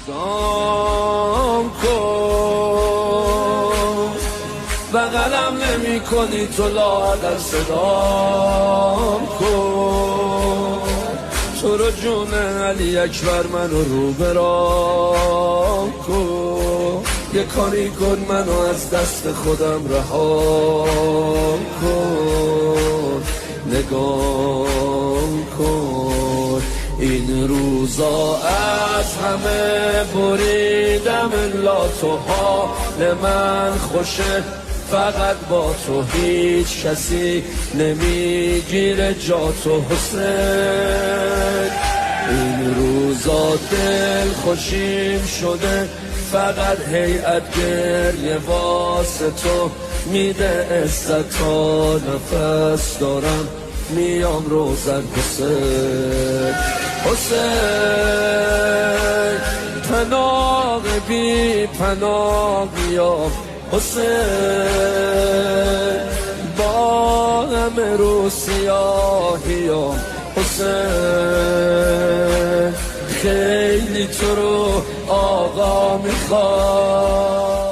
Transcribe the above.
صدام کن بغلم نمی کنی تو لااقل صدام کن تو رو جون علی اکبر منو رو برام کن یه کاری کن منو از دست خودم رها کن نگام کن این روزا از همه بریدم الا تو حال من خوشه فقط با تو هیچ کسی نمیگیره جا تو حسین این روزا دل خوشیم شده فقط هیئت گریه واسه تو میده عزت تا نفس دارم میام روزن حسین حسین پناه بی پناه میام حسین با همه رو سیاهیام حسین خیلی تو رو آقا میخوام